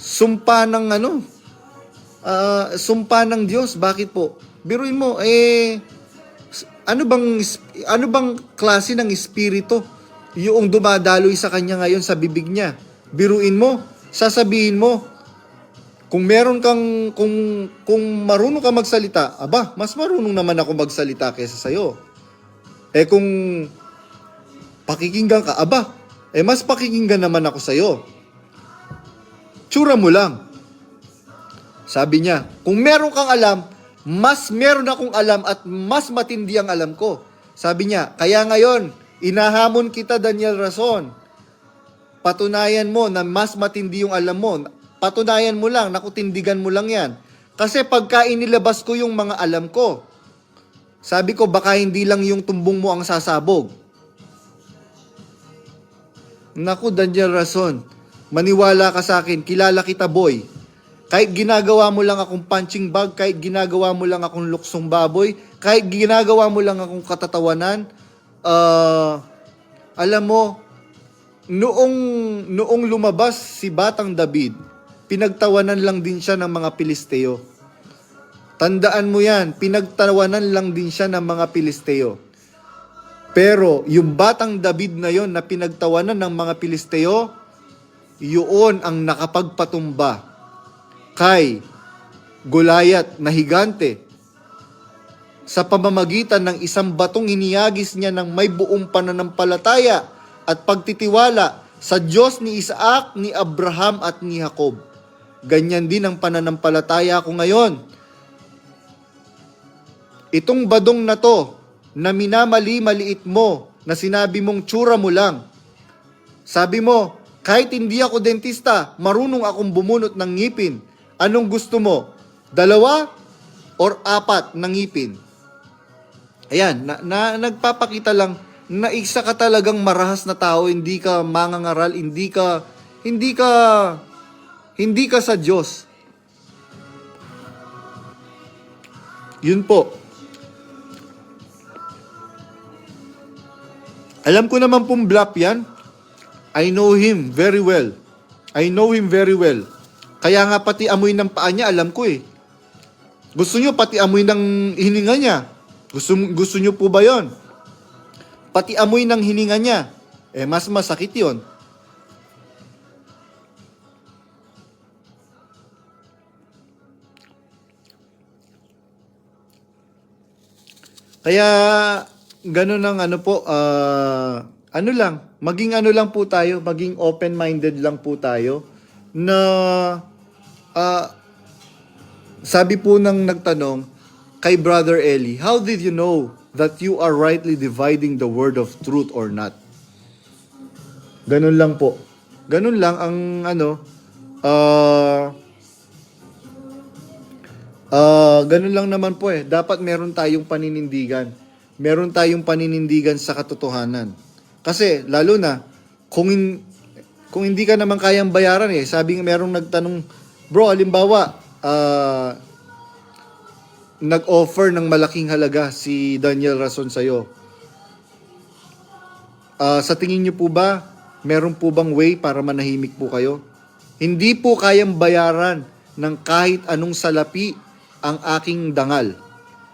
sumpa ng sumpa ng Diyos. Bakit po? Biruin mo, ano bang klase ng espiritu yung dumadaloy sa kanya ngayon sa bibig niya? Biruin mo, sasabihin mo, kung meron kang, kung marunong ka magsalita, aba, mas marunong naman ako magsalita kaysa sa'yo. Kung pakikinggan ka, aba, mas pakikinggan naman ako sa'yo. Tsura mo lang. Sabi niya, kung meron kang alam, mas meron akong alam at mas matindi ang alam ko. Sabi niya, kaya ngayon, inahamon kita, Daniel Rason. Patunayan mo na mas matindi yung alam mo. Patunayan mo lang, nakutindigan mo lang yan. Kasi pagka inilabas ko yung mga alam ko, sabi ko, baka hindi lang yung tumbong mo ang sasabog. Naku, Daniel Rason, maniwala ka sa akin, kilala kita, boy. Kahit ginagawa mo lang akong punching bag, kahit ginagawa mo lang akong luksong baboy, kahit ginagawa mo lang akong katatawanan, alam mo, noong lumabas si Batang David, pinagtawanan lang din siya ng mga Pilisteo. Tandaan mo yan, pinagtawanan lang din siya ng mga Pilisteo. Pero yung Batang David na yon na pinagtawanan ng mga Pilisteo, yun ang nakapagpatumba kay Goliath na higante sa pamamagitan ng isang batong iniyagis niya ng may buong pananampalataya at pagtitiwala sa Diyos ni Isaac, ni Abraham at ni Jacob. Ganyan din ang pananampalataya ko ngayon. Itong badong na to na minamali-maliit mo na sinabi mong tsura mo lang. Sabi mo, kahit hindi ako dentista, marunong akong bumunot ng ngipin. Anong gusto mo? 2 or 4 na ngipin? Ayan, nagpapakita lang na isa ka talagang marahas na tao, hindi ka mangangaral, hindi ka sa Diyos. Yun po. Alam ko naman pong bluff yan. I know him very well. Kaya nga pati amoy ng paa niya, alam ko eh. Gusto nyo pati amoy ng hininga niya? Gusto nyo po ba yon? Pati amoy ng hininga niya, mas masakit yon. Kaya, ganun ang maging open-minded lang po tayo, na, sabi po ng nagtanong, kay Brother Eli, how did you know that you are rightly dividing the word of truth or not? Ganun lang po. Ganun lang ang ganun lang naman po eh. Dapat meron tayong paninindigan. Meron tayong paninindigan sa katotohanan. Kasi lalo na kung hindi ka naman kayang bayaran eh. Sabi nga merong nagtanong, bro, halimbawa, nag-offer ng malaking halaga si Daniel Rason sa'yo. Sa tingin niyo po ba, meron po bang way para manahimik po kayo? Hindi po kayang bayaran ng kahit anong salapi ang aking dangal.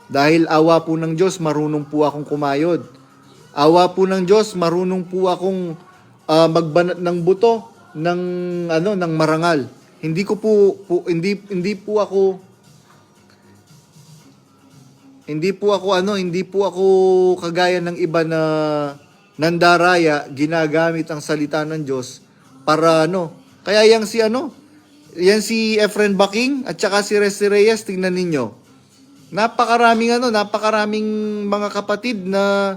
Dahil awa po ng Diyos, marunong po akong kumayod. Awa po ng Diyos, marunong po akong magbanat ng buto ng marangal. Hindi po ako kagaya ng iba na nandaraya, ginagamit ang salita ng Diyos para Kaya yan si Efren Baking at saka si Resti Reyes, tingnan ninyo. Napakaraming mga kapatid na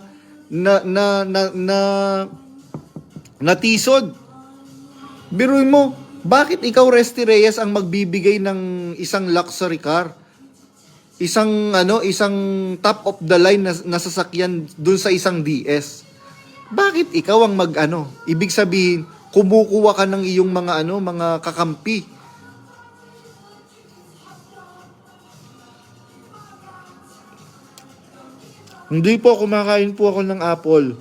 natisod. Biruin mo, bakit ikaw, Resti Reyes, ang magbibigay ng isang luxury car? Isang top of the line na sasakyan dun sa isang DS. Bakit ikaw ang ibig sabihin, kumukuha ka ng iyong mga kakampi. Hindi po, kumakain po ako ng apple.